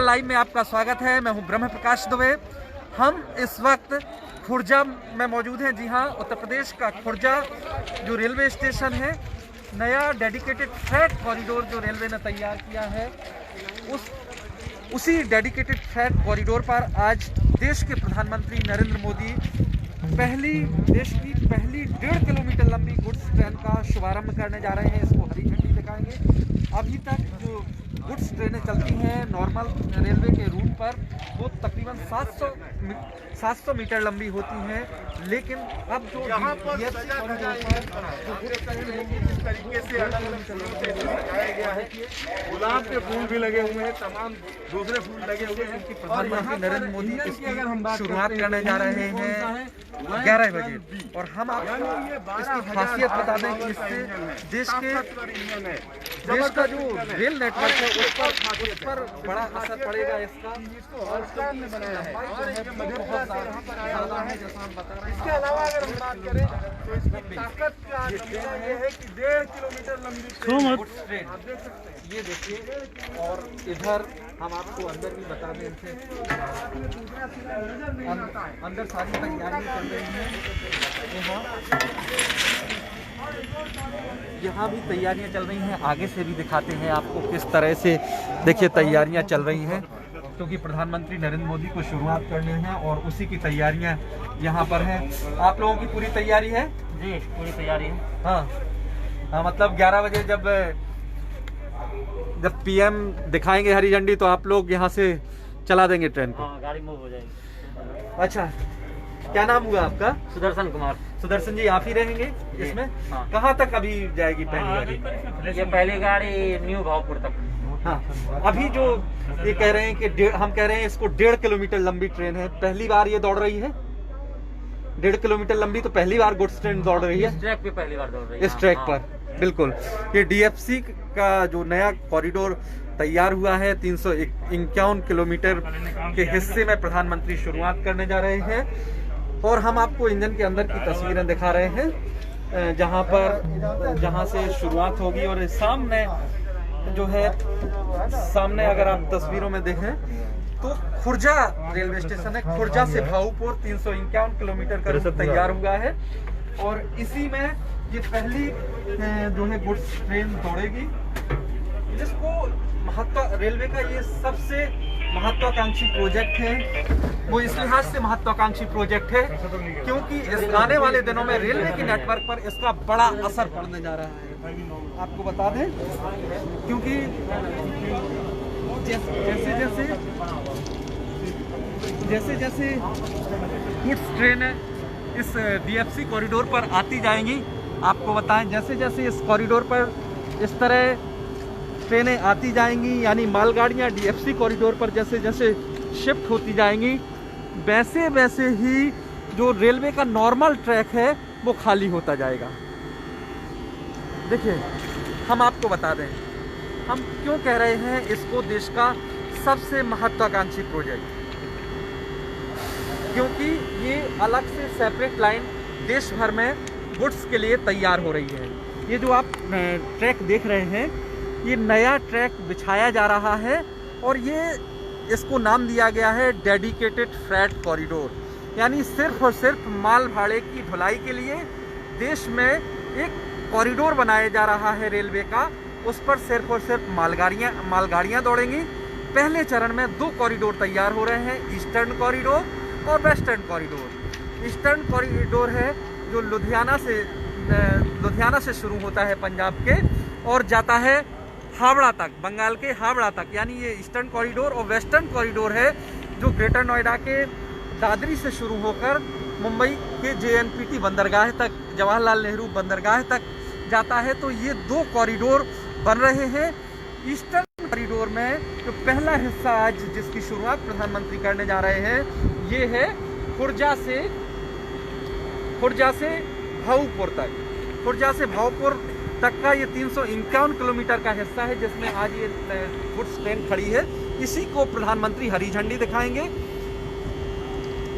Digital live में आपका स्वागत है। मैं हूं ब्रह्म प्रकाश दुबे। हम इस वक्त खुर्जा में मौजूद हैं। जी हां, उत्तर प्रदेश का खुर्जा जो रेलवे स्टेशन है, नया डेडिकेटेड फ्रेट कॉरिडोर जो रेलवे ने तैयार किया है, उसी डेडिकेटेड फ्रेट कॉरिडोर पर आज देश के प्रधानमंत्री नरेंद्र मोदी देश की पहली 1.5 किलोमीटर लंबी गुड्स ट्रेन का शुभारंभ करने जा रहे हैं। इसको हरी झंडी दिखाएंगे। अभी तक जो गुड्स ट्रेनें चलती हैं नॉर्मल रेलवे के रूट पर, वो तकरीबन 700 मीटर लंबी होती हैं, लेकिन अब जो यहाँ पर जिस तरीके से लगाया गया है, गुलाब के फूल भी लगे हुए हैं, तमाम दूसरे फूल लगे हुए हैं। प्रधानमंत्री नरेंद्र मोदी इसकी शुरुआत करने जा रहे हैं 11 बजे, और हम आपको इसकी खासियत बता दें कि इससे देश का जो रेल नेटवर्क है उस पर बड़ा असर पड़ेगा। इसके अलावा अगर हम बात करें तो इसकी ताकत का ये है कि 1.5 किलोमीटर लंबी ट्रेन आप देख सकते हैं। ये देखिए, और इधर हम आपको अंदर भी बता दें, अंदर सारी तैयारियां चल रही हैं। यहाँ भी तैयारियां चल रही हैं। आगे से भी दिखाते हैं आपको किस तरह से, देखिए, तैयारियां चल रही हैं, क्योंकि प्रधानमंत्री नरेंद्र मोदी को शुरुआत करनी है और उसी की तैयारियां यहाँ पर हैं। आप लोगों की पूरी तैयारी है? जी, पूरी तैयारी है। हाँ, मतलब 11 बजे जब पीएम दिखाएंगे हरी झंडी, तो आप लोग यहाँ से चला देंगे ट्रेन को? हाँ, गाड़ी मूव हो जाएगी। अच्छा, क्या नाम हुआ आपका? सुदर्शन कुमार। सुदर्शन जी, आप ही रहेंगे इसमें? हाँ। कहाँ तक अभी जाएगी पहली गाड़ी? ये पहली गाड़ी न्यू भावपुर तक। हाँ, अभी जो ये कह रहे हैं कि हम कह रहे हैं इसको 1.5 किलोमीटर लंबी ट्रेन है, पहली बार ये दौड़ रही है। 1.5 किलोमीटर लंबी तो पहली बार गुड्स ट्रेन दौड़ रही है इस ट्रैक पे पहली बार दौड़ रही है। इस ट्रैक पर, बिल्कुल। ये डीएफसी का जो नया कॉरिडोर तैयार हुआ है, 351 किलोमीटर के हिस्से में प्रधानमंत्री शुरुआत करने जा रहे हैं। और हम आपको इंजन के अंदर की तस्वीरें दिखा रहे हैं, जहां से शुरुआत होगी। और सामने जो है, सामने अगर आप तस्वीरों में देखें तो खुर्जा रेलवे स्टेशन है। खुर्जा से भाऊपुर 351 किलोमीटर का रूट तैयार हुआ है, और इसी में ये पहली जो है गुड्स ट्रेन दौड़ेगी, जिसको रेलवे का ये सबसे महत्वाकांक्षी प्रोजेक्ट है। वो इस लिहाज से महत्वाकांक्षी प्रोजेक्ट है क्योंकि इस आने वाले दिनों में रेलवे के नेटवर्क पर इसका बड़ा असर पड़ने जा रहा है। आपको बता दें, क्योंकि जैसे गुड्स ट्रेन इस डीएफसी कॉरिडोर पर आती जाएंगी, आपको बताएं, जैसे जैसे इस कॉरिडोर पर इस तरह ट्रेनें आती जाएंगी, यानी मालगाड़ियां डीएफसी कॉरिडोर पर जैसे जैसे शिफ्ट होती जाएंगी, वैसे वैसे ही जो रेलवे का नॉर्मल ट्रैक है वो खाली होता जाएगा। देखिए, हम आपको बता दें, हम क्यों कह रहे हैं इसको देश का सबसे महत्वाकांक्षी प्रोजेक्ट, क्योंकि ये अलग से सेपरेट लाइन देश भर में गुड्स के लिए तैयार हो रही है। ये जो आप ट्रैक देख रहे हैं, ये नया ट्रैक बिछाया जा रहा है, और इसको नाम दिया गया है डेडिकेटेड फ्रेट कॉरिडोर, यानी सिर्फ और सिर्फ माल भाड़े की ढुलाई के लिए देश में एक कॉरिडोर बनाया जा रहा है रेलवे का। उस पर सिर्फ और सिर्फ मालगाड़ियाँ दौड़ेंगी। पहले चरण में 2 कॉरिडोर तैयार हो रहे हैं, ईस्टर्न कॉरिडोर और वेस्टर्न कॉरिडोर। ईस्टर्न कॉरिडोर है जो लुधियाना से शुरू होता है पंजाब के, और जाता है हावड़ा तक, बंगाल के हावड़ा तक, यानी ये ईस्टर्न कॉरिडोर। और वेस्टर्न कॉरिडोर है जो ग्रेटर नोएडा के दादरी से शुरू होकर मुंबई के जेएनपीटी बंदरगाह तक, जवाहरलाल नेहरू बंदरगाह तक जाता है। तो ये 2 कॉरिडोर बन रहे हैं। ईस्टर्न कॉरिडोर में जो पहला हिस्सा आज जिसकी शुरुआत प्रधानमंत्री करने जा रहे हैं, ये है खुर्जा से भाऊपुर तक। खुर्जा से भाऊपुर तक का ये 351 किलोमीटर का हिस्सा है, जिसमें आज ये गुड्स ट्रेन खड़ी है। इसी को प्रधानमंत्री हरी झंडी दिखाएंगे।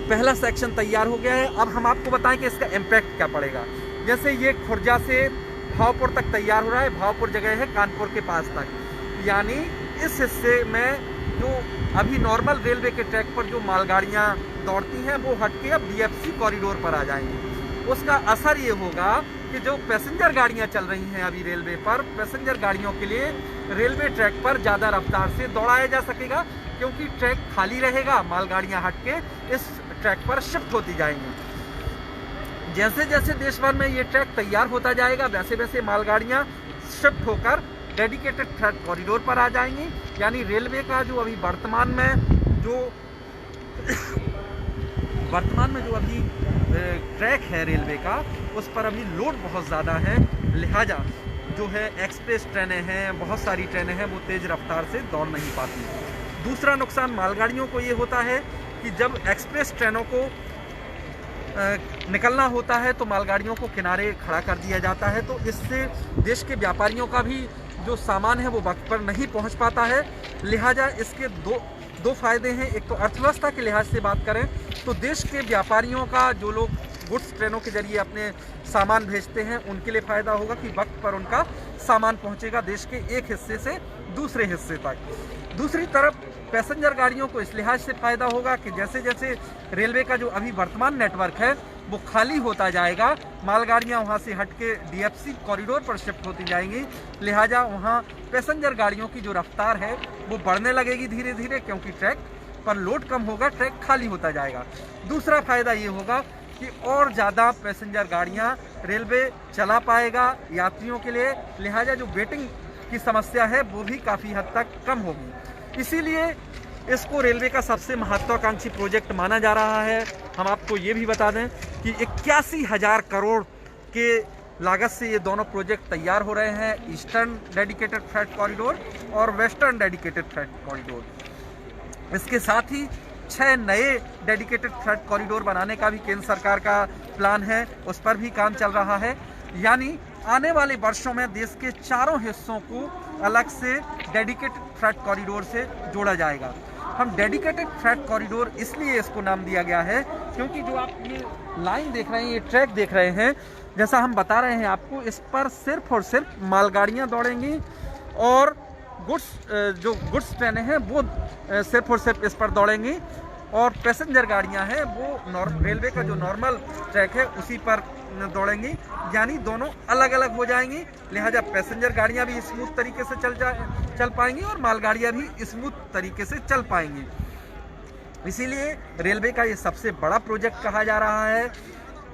पहला सेक्शन तैयार हो गया है। अब हम आपको बताएं कि इसका इम्पैक्ट क्या पड़ेगा। जैसे ये खुर्जा से भावपुर तक तैयार हो रहा है, भावपुर जगह है कानपुर के पास तक, यानी इस हिस्से में जो अभी नॉर्मल रेलवे के ट्रैक पर जो मालगाड़ियाँ दौड़ती हैं वो हटके अब DFC कॉरिडोर पर आ जाएंगी। उसका असर ये होगा कि जो पैसेंजर गाड़ियाँ चल रही हैं अभी रेलवे पर, पैसेंजर गाड़ियों के लिए रेलवे ट्रैक पर ज़्यादा रफ्तार से दौड़ाया जा सकेगा, क्योंकि ट्रैक खाली रहेगा, मालगाड़ियाँ हटके इस ट्रैक पर शिफ्ट होती जाएंगी। जैसे जैसे देश भर में ये ट्रैक तैयार होता जाएगा वैसे वैसे मालगाड़ियाँ शिफ्ट होकर डेडिकेटेड फ्रेट कॉरिडोर पर आ जाएंगी। यानी रेलवे का जो अभी वर्तमान में जो अभी ट्रैक है रेलवे का, उस पर अभी लोड बहुत ज़्यादा है, लिहाजा जो है एक्सप्रेस ट्रेनें हैं, बहुत सारी ट्रेनें हैं, वो तेज़ रफ्तार से दौड़ नहीं पाती। दूसरा नुकसान मालगाड़ियों को ये होता है कि जब एक्सप्रेस ट्रेनों को निकलना होता है तो मालगाड़ियों को किनारे खड़ा कर दिया जाता है, तो इससे देश के व्यापारियों का भी जो सामान है वो वक्त पर नहीं पहुंच पाता है। लिहाजा इसके दो फायदे हैं। एक तो अर्थव्यवस्था के लिहाज से बात करें तो देश के व्यापारियों का, जो लोग गुड्स ट्रेनों के जरिए अपने सामान भेजते हैं, उनके लिए फ़ायदा होगा कि वक्त पर उनका सामान पहुंचेगा देश के एक हिस्से से दूसरे हिस्से तक। दूसरी तरफ पैसेंजर गाड़ियों को इस लिहाज से फ़ायदा होगा कि जैसे जैसे रेलवे का जो अभी वर्तमान नेटवर्क है वो खाली होता जाएगा, मालगाड़ियाँ वहाँ से हटके DFC कॉरिडोर पर शिफ्ट होती जाएंगी, लिहाजा वहाँ पैसेंजर गाड़ियों की जो रफ्तार है वो बढ़ने लगेगी धीरे धीरे, क्योंकि ट्रैक पर लोड कम होगा, ट्रैक खाली होता जाएगा। दूसरा फ़ायदा ये होगा कि और ज़्यादा पैसेंजर गाड़ियाँ रेलवे चला पाएगा यात्रियों के लिए, लिहाजा जो वेटिंग की समस्या है वो भी काफ़ी हद तक कम होगी। इसीलिए इसको रेलवे का सबसे महत्वाकांक्षी प्रोजेक्ट माना जा रहा है। हम आपको ये भी बता दें कि 81,000 करोड़ के लागत से ये दोनों प्रोजेक्ट तैयार हो रहे हैं, ईस्टर्न डेडिकेटेड फ्रेट कॉरिडोर और वेस्टर्न डेडिकेटेड फ्रेट कॉरिडोर। इसके साथ ही 6 नए डेडिकेटेड फ्रेट कॉरिडोर बनाने का भी केंद्र सरकार का प्लान है, उस पर भी काम चल रहा है। यानी आने वाले वर्षों में देश के चारों हिस्सों को अलग से डेडिकेटेड फ्रेट कॉरिडोर से जोड़ा जाएगा। हम डेडिकेटेड फ्रेट कॉरिडोर इसलिए इसको नाम दिया गया है क्योंकि जो आप ये लाइन देख रहे हैं, ये ट्रैक देख रहे हैं, जैसा हम बता रहे हैं आपको, इस पर सिर्फ और सिर्फ मालगाड़ियाँ दौड़ेंगी और जो गुड्स ट्रेनें हैं वो सिर्फ और सिर्फ इस पर दौड़ेंगी, और पैसेंजर गाड़ियां हैं वो रेलवे का जो नॉर्मल ट्रैक है उसी पर दौड़ेंगी। यानी दोनों अलग अलग हो जाएंगी, लिहाजा पैसेंजर गाड़ियां भी स्मूथ तरीके से चल पाएंगी और मालगाड़ियां भी स्मूथ तरीके से चल पाएंगी। इसीलिए रेलवे का ये सबसे बड़ा प्रोजेक्ट कहा जा रहा है।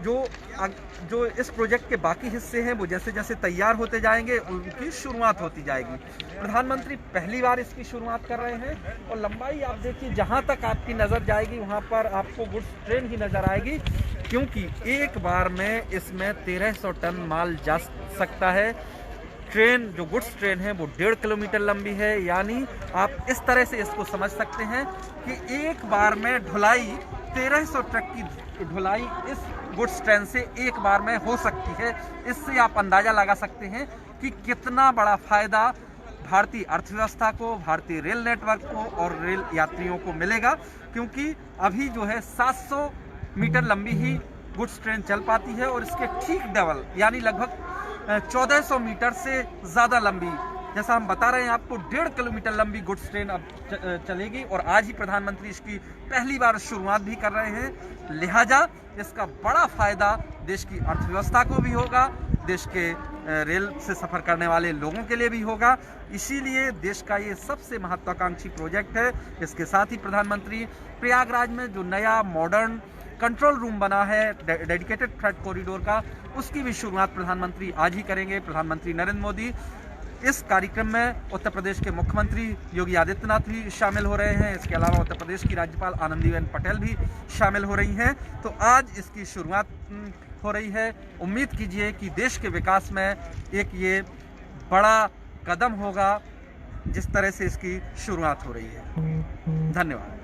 जो इस प्रोजेक्ट के बाकी हिस्से हैं वो जैसे जैसे तैयार होते जाएंगे उनकी शुरुआत होती जाएगी। प्रधानमंत्री पहली बार इसकी शुरुआत कर रहे हैं और लंबाई आप देखिए, जहां तक आपकी नज़र जाएगी वहां पर आपको गुड्स ट्रेन ही नज़र आएगी, क्योंकि एक बार में इसमें 1300 टन माल जा सकता है। ट्रेन जो गुड्स ट्रेन है वो 1.5 किलोमीटर लंबी है, यानी आप इस तरह से इसको समझ सकते हैं कि एक बार में ढुलाई 1300 ट्रक की ढुलाई इस गुड्स ट्रेन से एक बार में हो सकती है। इससे आप अंदाज़ा लगा सकते हैं कि कितना बड़ा फ़ायदा भारतीय अर्थव्यवस्था को, भारतीय रेल नेटवर्क को और रेल यात्रियों को मिलेगा, क्योंकि अभी जो है 700 मीटर लंबी ही गुड्स ट्रेन चल पाती है और इसके ठीक डबल यानी लगभग 1400 मीटर से ज़्यादा लंबी, जैसा हम बता रहे हैं आपको, 1.5 किलोमीटर लंबी गुड्स ट्रेन अब चलेगी और आज ही प्रधानमंत्री इसकी पहली बार शुरुआत भी कर रहे हैं। लिहाजा इसका बड़ा फ़ायदा देश की अर्थव्यवस्था को भी होगा, देश के रेल से सफ़र करने वाले लोगों के लिए भी होगा। इसीलिए देश का ये सबसे महत्वाकांक्षी प्रोजेक्ट है। इसके साथ ही प्रधानमंत्री प्रयागराज में जो नया मॉडर्न कंट्रोल रूम बना है डेडिकेटेड फ्रेट कॉरिडोर का, उसकी भी शुरुआत प्रधानमंत्री आज ही करेंगे। प्रधानमंत्री नरेंद्र मोदी इस कार्यक्रम में उत्तर प्रदेश के मुख्यमंत्री योगी आदित्यनाथ भी शामिल हो रहे हैं। इसके अलावा उत्तर प्रदेश की राज्यपाल आनंदीबेन पटेल भी शामिल हो रही हैं। तो आज इसकी शुरुआत हो रही है। उम्मीद कीजिए कि देश के विकास में एक ये बड़ा कदम होगा जिस तरह से इसकी शुरुआत हो रही है। धन्यवाद।